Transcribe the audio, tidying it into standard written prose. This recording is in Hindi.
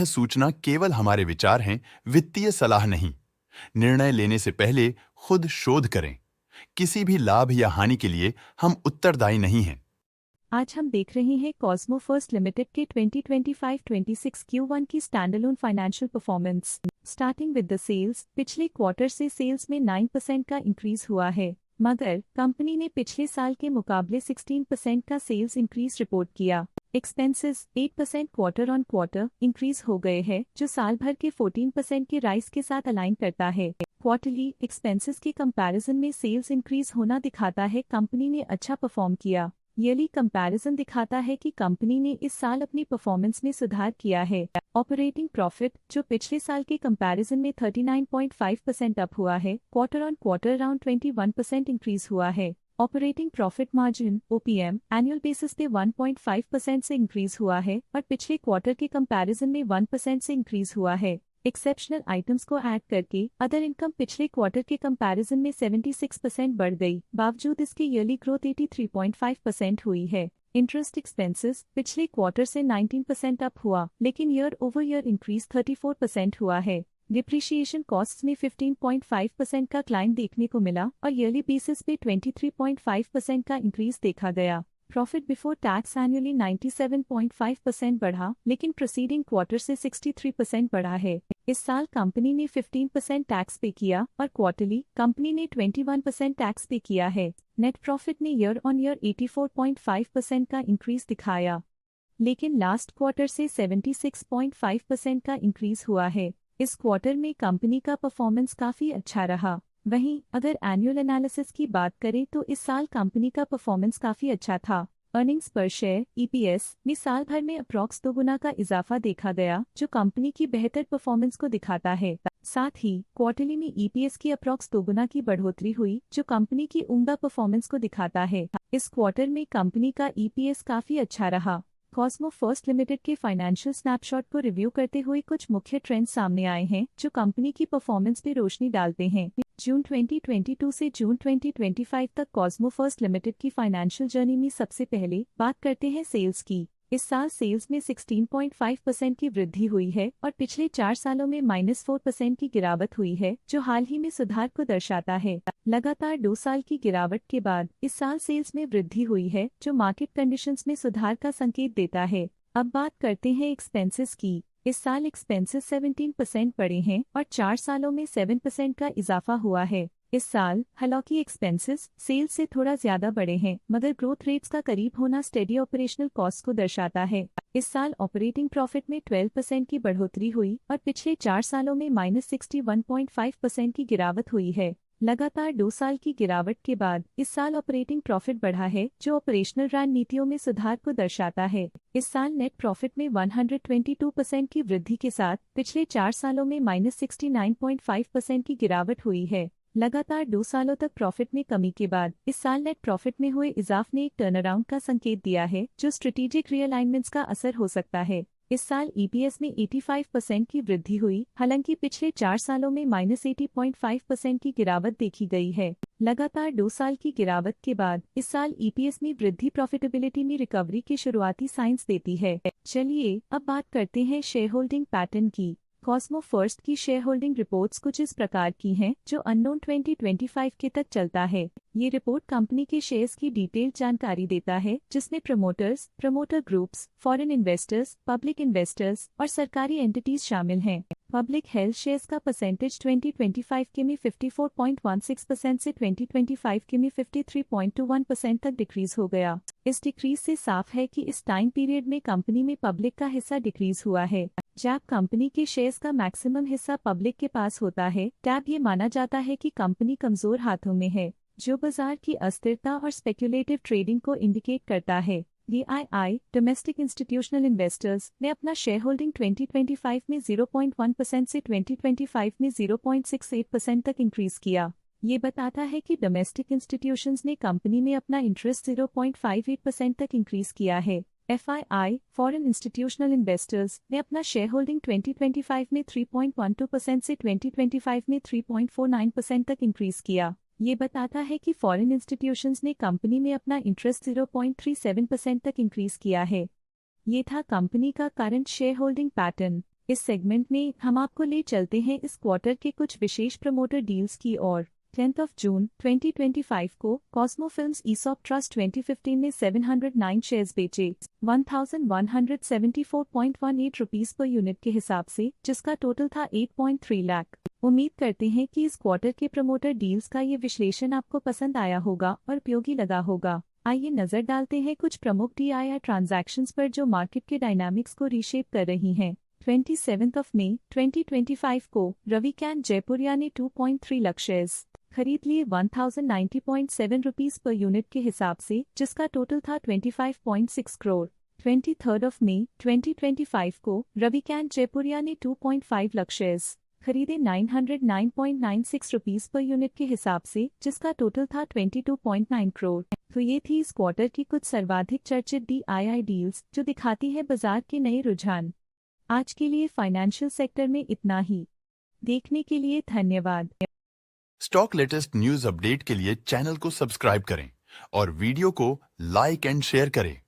सूचना केवल हमारे विचार हैं, वित्तीय सलाह नहीं। निर्णय लेने से पहले खुद शोध करें। किसी भी लाभ या हानि के लिए हम उत्तरदायी नहीं हैं। आज हम देख रहे हैं कॉस्मो फर्स्ट लिमिटेड के 2025-26 Q1 की standalone financial performance. Starting with the sales, पिछले क्वार्टर से सेल्स में 9% का इंक्रीज हुआ है, मगर कंपनी ने पिछले साल के मुकाबले 16% का सेल्स इंक्रीज रिपोर्ट किया। Expenses 8% quarter on quarter increase हो गए हैं, जो साल भर के 14% के राइज के साथ अलाइन करता है। क्वार्टरली एक्सपेंसेस के कंपैरिजन में सेल्स इंक्रीज होना दिखाता है कंपनी ने अच्छा परफॉर्म किया। ईयरली कंपैरिजन दिखाता है कि कंपनी ने इस साल अपनी परफॉर्मेंस में सुधार किया है। ऑपरेटिंग प्रॉफिट, जो पिछले साल के कंपैरिजन में 39.5% अप हुआ है, quarter on quarter around 21% increase हुआ है। Operating profit margin (OPM) annual basis पे 1.5% से इंक्रीज हुआ है और पिछले क्वार्टर के कंपैरिजन में 1% से इंक्रीज हुआ है। एक्सेप्शनल आइटम्स को ऐड करके अदर इनकम पिछले क्वार्टर के कंपैरिजन में 76% बढ़ गई, बावजूद इसके ईयरली ग्रोथ 83.5% हुई है। इंटरेस्ट एक्सपेंसेस पिछले क्वार्टर से 19% अप हुआ, लेकिन ईयर ओवर ईयर इंक्रीज 34% हुआ है। डिप्रिशिएशन कॉस्ट्स में 15.5% का क्लाइम देखने को मिला और ईयरली बेसिस पे 23.5% का इंक्रीज देखा गया। प्रॉफिट बिफोर टैक्स एनुअली 97.5% बढ़ा, लेकिन प्रीसीडिंग क्वार्टर से 63% बढ़ा है। इस साल कंपनी ने 15% टैक्स पे किया और क्वार्टरली कंपनी ने 21% टैक्स पे किया है। नेट प्रॉफिट ने ईयर ऑन ईयर 84.5% का इंक्रीज दिखाया, लेकिन लास्ट क्वार्टर से 76.5% का इंक्रीज हुआ है। इस क्वार्टर में कंपनी का परफॉर्मेंस काफी अच्छा रहा। वहीं अगर एनुअल एनालिसिस की बात करें तो इस साल कंपनी का परफॉर्मेंस काफी अच्छा था। अर्निंग्स पर शेयर (EPS) में साल भर में अप्रॉक्स 2 गुना का इजाफा देखा गया, जो कंपनी की बेहतर परफॉर्मेंस को दिखाता है। साथ ही क्वार्टरली में EPS की अप्रॉक्स 2 गुना की बढ़ोतरी हुई, जो कंपनी की उम्दा परफॉर्मेंस को दिखाता है। इस क्वार्टर में कंपनी का EPS काफी अच्छा रहा। कॉस्मो फर्स्ट लिमिटेड के फाइनेंशियल स्नैपशॉट को रिव्यू करते हुए कुछ मुख्य ट्रेंड्स सामने आए हैं, जो कंपनी की परफॉर्मेंस पे रोशनी डालते हैं। जून 2022 से जून 2025 तक कॉस्मो फर्स्ट लिमिटेड की फाइनेंशियल जर्नी में सबसे पहले बात करते हैं सेल्स की। इस साल सेल्स में 16.5% की वृद्धि हुई है और पिछले 4 सालों में -4% की गिरावट हुई है, जो हाल ही में सुधार को दर्शाता है। लगातार 2 साल की गिरावट के बाद इस साल सेल्स में वृद्धि हुई है, जो मार्केट कंडीशंस में सुधार का संकेत देता है। अब बात करते हैं एक्सपेंसेस की। इस साल एक्सपेंसेस 17% बढ़े हैं और 4 सालों में 7% का इजाफा हुआ है। इस साल हालांकि एक्सपेंसेस सेल्स से थोड़ा ज्यादा बढ़े हैं, मगर ग्रोथ रेट्स का करीब होना स्टेडी ऑपरेशनल कॉस्ट को दर्शाता है। इस साल ऑपरेटिंग प्रॉफिट में 12% की बढ़ोतरी हुई और पिछले 4 सालों में -61.5% की गिरावट हुई है। लगातार 2 साल की गिरावट के बाद इस साल ऑपरेटिंग प्रॉफिट बढ़ा है, जो ऑपरेशनल रणनीतियों में सुधार को दर्शाता है। इस साल नेट प्रॉफिट में 122% की वृद्धि के साथ पिछले 4 सालों में -69.5% की गिरावट हुई है। लगातार 2 सालों तक प्रॉफिट में कमी के बाद इस साल नेट प्रॉफिट में हुए इजाफ ने एक टर्नअराउंड का संकेत दिया है, जो स्ट्रेटेजिक रीअलाइनमेंट्स का असर हो सकता है। इस साल EPS में 85% की वृद्धि हुई, हालांकि पिछले 4 सालों में -80.5% की गिरावट देखी गई है। लगातार 2 साल की गिरावट के बाद इस साल EPS में वृद्धि प्रॉफिटेबिलिटी में रिकवरी के शुरुआती साइंस देती है। चलिए अब बात करते हैं शेयर होल्डिंग पैटर्न की। कॉस्मो फर्स्ट की शेयर होल्डिंग रिपोर्ट्स कुछ इस प्रकार की हैं, जो अननोन 2025 के तक चलता है। ये रिपोर्ट कंपनी के शेयर्स की डिटेल्ड जानकारी देता है, जिसमें promoters, promoter groups, foreign investors, public investors और सरकारी एंटिटीज शामिल हैं। पब्लिक हेल्थ शेयर्स का परसेंटेज 2025 के में 54.16% से 2025 के में 53.21% तक डिक्रीज हो गया। इस डिक्रीज से साफ है कि इस टाइम पीरियड में कंपनी में पब्लिक का हिस्सा डिक्रीज हुआ है। जब कंपनी के शेयर्स का मैक्सिमम हिस्सा पब्लिक के पास होता है, तब ये माना जाता है कि कंपनी कमजोर हाथों में है, जो बाजार की अस्थिरता और स्पेक्युलेटिव ट्रेडिंग को इंडिकेट करता है। DII डोमेस्टिक इंस्टीट्यूशनल इन्वेस्टर्स ने अपना शेयर होल्डिंग 2025 में 0.1% से 2025 में 0.68% तक इंक्रीज किया। ये बताता है कि डोमेस्टिक इंस्टीट्यूशंस ने कंपनी में अपना इंटरेस्ट 0.58% तक इंक्रीज किया है। FII फॉरेन इंस्टीट्यूशनल इन्वेस्टर्स ने अपना शेयर होल्डिंग 2025 में 3.12% से 2025 में 3.49% तक इंक्रीज किया। ये बताता है कि फॉरेन इंस्टीट्यूशंस ने कंपनी में अपना इंटरेस्ट 0.37% तक इंक्रीज किया है। ये था कंपनी का करंट शेयर होल्डिंग पैटर्न। इस सेगमेंट में हम आपको ले चलते हैं इस क्वार्टर के कुछ विशेष प्रमोटर डील्स की ओर। 10 जून 2025 को कॉस्मो फिल्म्स ईसॉप ट्रस्ट 2015 ने 709 शेयर्स बेचे 1174.18 रुपीस पर यूनिट के हिसाब से, जिसका टोटल था 8.3 लाख। उम्मीद करते हैं कि इस क्वार्टर के प्रमोटर डील्स का ये विश्लेषण आपको पसंद आया होगा और उपयोगी लगा होगा। आइए नजर डालते हैं कुछ प्रमुख DII ट्रांजैक्शंस पर जो मार्केट के डायनामिक्स को रीशेप कर रही हैं। 27 मई 2025 को रविकांत जयपुरिया ने 2.3 लाख शेयर्स खरीद लिए 1090.7 रुपीस पर यूनिट के हिसाब से, जिसका टोटल था 25.6 करोड़। 23 मई 2025 को रविकांत जयपुरिया ने 2.5 लाख शेयर्स खरीदे 909.96 रुपीस पर यूनिट के हिसाब से, जिसका टोटल था 22.9 करोड़। तो ये थी इस क्वार्टर की कुछ सर्वाधिक चर्चित DII डील्स जो दिखाती है बाजार के नए रुझान। आज के लिए फाइनेंशियल सेक्टर में इतना ही। देखने के लिए धन्यवाद। स्टॉक लेटेस्ट न्यूज अपडेट के लिए चैनल को सब्सक्राइब करें और वीडियो को लाइक एंड शेयर करें।